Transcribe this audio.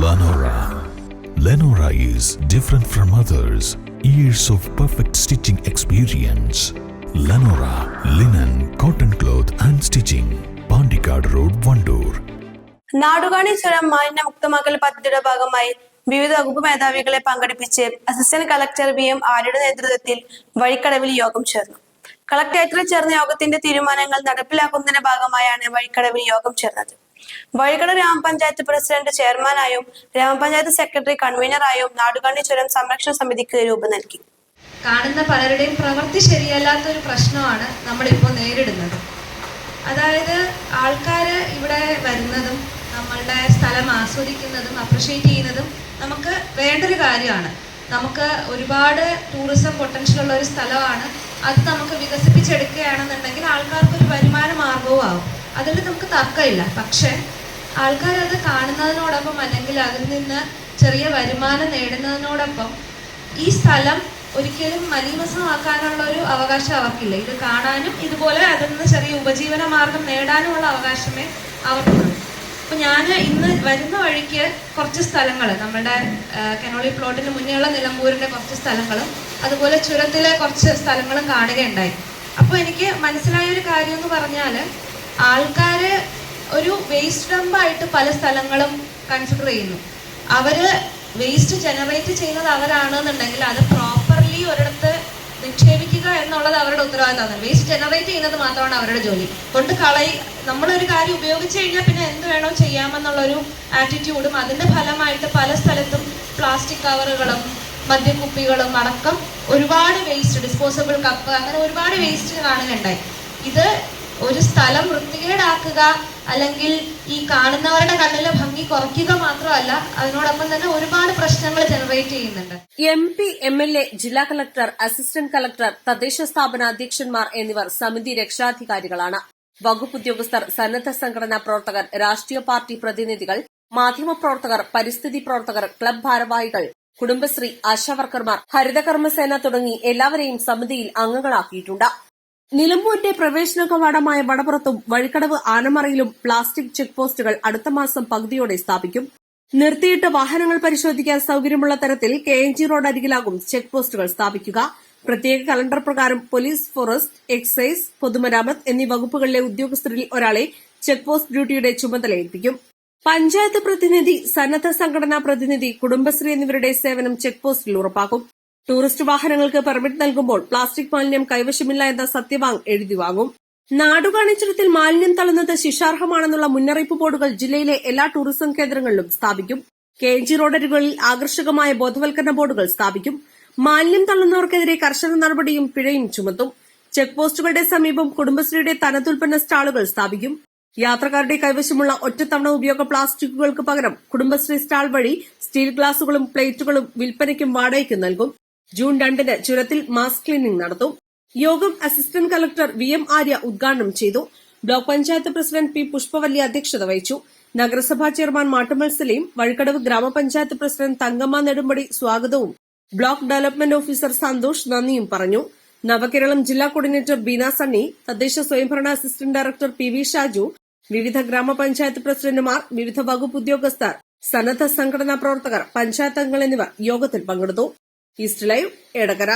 Lenora. Lenora is different from others. Years of perfect stitching experience. Lenora linen, cotton cloth and stitching. Pandikad Road, Vandoor. Nadukani ചുരം മാലിന്യമുക്തമാക്കൽ പദ്ധതിയുടെ ഭാഗമായി വിവിധ വകുപ്പ് മേധാവികളെ പങ്കെടുപ്പിച്ച് assistant collector VM ആര്യയുടെ നേതൃത്വത്തിൽ വഴിക്കടവിൽ യോഗം ചേർന്നു. കളക്ടറേറ്റിൽ ചേർന്ന യോഗത്തിന്റെ തീരുമാനങ്ങൾ നടപ്പിലാക്കുന്നതിന്റെ ഭാഗമായാണ് വഴിക്കടവിൽ യോഗം ചേർന്നത്. വഴിക്കടവ് ഗ്രാമപഞ്ചായത്ത് പ്രസിഡന്റ് ചെയർമാനായും ഗ്രാമപഞ്ചായത്ത് സെക്രട്ടറി കൺവീനറായും നാടുകാണി ചുരം സംരക്ഷണ സമിതിക്ക് രൂപം നൽകി. കാണുന്ന പലരുടെയും പ്രവൃത്തി ശരിയല്ലാത്തൊരു പ്രശ്നമാണ് നമ്മളിപ്പോൾ നേരിടുന്നത്. അതായത് ആൾക്കാർ ഇവിടെ വരുന്നതും നമ്മളുടെ സ്ഥലം ആസ്വദിക്കുന്നതും അപ്രിഷ്യേറ്റ് ചെയ്യുന്നതും നമുക്ക് വേണ്ടൊരു കാര്യമാണ്. നമുക്ക് ഒരുപാട് ടൂറിസം പൊട്ടൻഷ്യൽ ഉള്ള ഒരു സ്ഥലമാണ്. അത് നമുക്ക് വികസിപ്പിച്ചെടുക്കുകയാണെന്നുണ്ടെങ്കിൽ ആൾക്കാർക്കൊരു വരുമാന മാർഗവും ആവും. അതിൽ നമുക്ക് തർക്കമില്ല. പക്ഷേ ആൾക്കാരത് കാണുന്നതിനോടൊപ്പം അല്ലെങ്കിൽ അതിൽ നിന്ന് ചെറിയ വരുമാനം നേടുന്നതിനോടൊപ്പം ഈ സ്ഥലം ഒരിക്കലും മലീമസമാക്കാനുള്ള ഒരു അവകാശം അവർക്കില്ല. ഇത് കാണാനും ഇതുപോലെ അതിൽ നിന്ന് ചെറിയ ഉപജീവന മാർഗം നേടാനുമുള്ള അവകാശമേ അവർക്കുള്ളൂ. അപ്പോൾ ഞാൻ ഇന്ന് വരുന്ന വഴിക്ക് കുറച്ച് സ്ഥലങ്ങൾ, നമ്മുടെ കനോളി പ്ലോട്ടിന് മുന്നേയുള്ള നിലമ്പൂരിൻ്റെ കുറച്ച് സ്ഥലങ്ങളും അതുപോലെ ചുരത്തിലെ കുറച്ച് സ്ഥലങ്ങളും കാണുകയുണ്ടായി. അപ്പോൾ എനിക്ക് മനസ്സിലായൊരു കാര്യം എന്ന് പറഞ്ഞാൽ, ആൾക്കാർ ഒരു വേസ്റ്റ് ഡംപായിട്ട് പല സ്ഥലങ്ങളും കൺസിഡർ ചെയ്യുന്നു. അവർ വേസ്റ്റ് ജനറേറ്റ് ചെയ്യുന്നത് അവരാണെന്നുണ്ടെങ്കിൽ അത് പ്രോപ്പർലി ഒരിടത്ത് നിക്ഷേപിക്കുക എന്നുള്ളത് അവരുടെ ഉത്തരവാദിത്തമാണ്. വേസ്റ്റ് ജനറേറ്റ് ചെയ്യുന്നത് മാത്രമാണ് അവരുടെ ജോലി. നമ്മളൊരു കാര്യം ഉപയോഗിച്ച് കഴിഞ്ഞാൽ പിന്നെ എന്ത് വേണോ ചെയ്യാമെന്നുള്ളൊരു ആറ്റിറ്റ്യൂഡും അതിൻ്റെ ഫലമായിട്ട് പല സ്ഥലത്തും പ്ലാസ്റ്റിക് കവറുകളും മദ്യക്കുപ്പികളും അടക്കം ഒരുപാട് വേസ്റ്റ്, ഡിസ്പോസബിൾ കപ്പ്, അങ്ങനെ ഒരുപാട് വേസ്റ്റ് കാണുകയുണ്ടായി. ഇത് ഒരു സ്ഥലം വൃത്തികേടാക്കുക അല്ലെങ്കിൽ ഈ കാണുന്നവരുടെ കണ്ണിലെ ഭംഗി കുറയ്ക്കുക മാത്രമല്ല, അതിനോടൊപ്പം തന്നെ ഒരുപാട് പ്രശ്നങ്ങൾ ജനറേറ്റ് ചെയ്യുന്നുണ്ട്. MP, MLA, ജില്ലാ കളക്ടർ, അസിസ്റ്റന്റ് കളക്ടർ, തദ്ദേശ സ്ഥാപന അധ്യക്ഷന്മാർ എന്നിവർ സമിതി രക്ഷാധികാരികളാണ്. വകുപ്പ് ഉദ്യോഗസ്ഥർ, സന്നദ്ധ സംഘടനാ പ്രവർത്തകർ, രാഷ്ട്രീയ പാർട്ടി പ്രതിനിധികൾ, മാധ്യമപ്രവർത്തകർ, പരിസ്ഥിതി പ്രവർത്തകർ, ക്ലബ് ഭാരവാഹികൾ, കുടുംബശ്രീ, ആശാവർക്കർമാർ, ഹരിതകർമ്മസേന തുടങ്ങി എല്ലാവരെയും സമിതിയിൽ അംഗങ്ങളാക്കിയിട്ടുണ്ട്. നിലമ്പൂരിന്റെ പ്രവേശന കവാടമായ വടപ്പുറത്തും വഴിക്കടവ് ആനമറയിലും പ്ലാസ്റ്റിക് ചെക്ക് പോസ്റ്റുകൾ അടുത്ത മാസം പകുതിയോടെ സ്ഥാപിക്കും. നിർത്തിയിട്ട് വാഹനങ്ങൾ പരിശോധിക്കാൻ സൌകര്യമുള്ള തരത്തിൽ KNG റോഡ് അരികിലാകും ചെക്ക് പോസ്റ്റുകൾ സ്ഥാപിക്കുക. പ്രത്യേക കലണ്ടർ പ്രകാരം പോലീസ്, ഫോറസ്റ്റ്, എക്സൈസ്, പൊതുമരാമത്ത് എന്നീ വകുപ്പുകളിലെ ഉദ്യോഗസ്ഥരിൽ ഒരാളെ ചെക്ക് പോസ്റ്റ് ഡ്യൂട്ടിയുടെ ചുമതല ഏൽപ്പിക്കും. പഞ്ചായത്ത് പ്രതിനിധി, സന്നദ്ധ സംഘടനാ പ്രതിനിധി, കുടുംബശ്രീ എന്നിവരുടെ സേവനം ചെക്ക് പോസ്റ്റിൽ ഉറപ്പാക്കും. ടൂറിസ്റ്റ് വാഹനങ്ങൾക്ക് പെർമിറ്റ് നൽകുമ്പോൾ പ്ലാസ്റ്റിക് മാലിന്യം കൈവശമില്ല എന്ന സത്യവാങ് എഴുതി വാങ്ങും. നാടുകാണി ചുരത്തിൽ മാലിന്യം തള്ളുന്നത് ശിക്ഷാർഹമാണെന്നുള്ള മുന്നറിയിപ്പ് ബോർഡുകൾ ജില്ലയിലെ എല്ലാ ടൂറിസം കേന്ദ്രങ്ങളിലും സ്ഥാപിക്കും. KNG റോഡരികളിൽ ആകർഷകമായ ബോധവൽക്കരണ ബോർഡുകൾ സ്ഥാപിക്കും. മാലിന്യം തള്ളുന്നവർക്കെതിരെ കർശന നടപടിയും പിഴയും ചുമത്തും. ചെക്ക് പോസ്റ്റുകളുടെ സമീപം കുടുംബശ്രീയുടെ തനതുൽപ്പന്ന സ്റ്റാളുകൾ സ്ഥാപിക്കും. യാത്രക്കാരുടെ കൈവശമുള്ള ഒറ്റത്തവണ ഉപയോഗ പ്ലാസ്റ്റിക്കുകൾക്ക് പകരം കുടുംബശ്രീ സ്റ്റാൾ വഴി സ്റ്റീൽ ഗ്ലാസുകളും പ്ലേറ്റുകളും വിൽപ്പനയ്ക്കും വാടകയ്ക്കും നൽകും. ജൂൺ 2-ന് ചുരത്തിൽ മാസ് ക്ലീനിംഗ് നടത്തും. യോഗം അസിസ്റ്റന്റ് കളക്ടർ VM ആര്യ ഉദ്ഘാടനം ചെയ്തു. Block panchayat president P Pushpavalli അധ്യക്ഷത വഹിച്ചു. നഗരസഭാ ചെയർമാൻ മാട്ടുമ്മൽ സലീം, വഴിക്കടവ് ഗ്രാമപഞ്ചായത്ത് പ്രസിഡന്റ് തങ്കമ്മ നെടുമ്പടി സ്വാഗതവും ബ്ലോക്ക് ഡെവലപ്മെന്റ് ഓഫീസർ സന്തോഷ് നന്ദിയും പറഞ്ഞു. നവകേരളം ജില്ലാ കോർഡിനേറ്റർ ബീന സണ്ണി, തദ്ദേശ സ്വയംഭരണ അസിസ്റ്റന്റ് ഡയറക്ടർ PV ഷാജു, വിവിധ ഗ്രാമപഞ്ചായത്ത് പ്രസിഡന്റുമാർ, വിവിധ വകുപ്പ് ഉദ്യോഗസ്ഥർ, സന്നദ്ധ സംഘടനാ പ്രവർത്തകർ, പഞ്ചായത്ത് അംഗങ്ങൾ എന്നിവർ യോഗത്തിൽ പങ്കെടുത്തു. East live, Edakkara.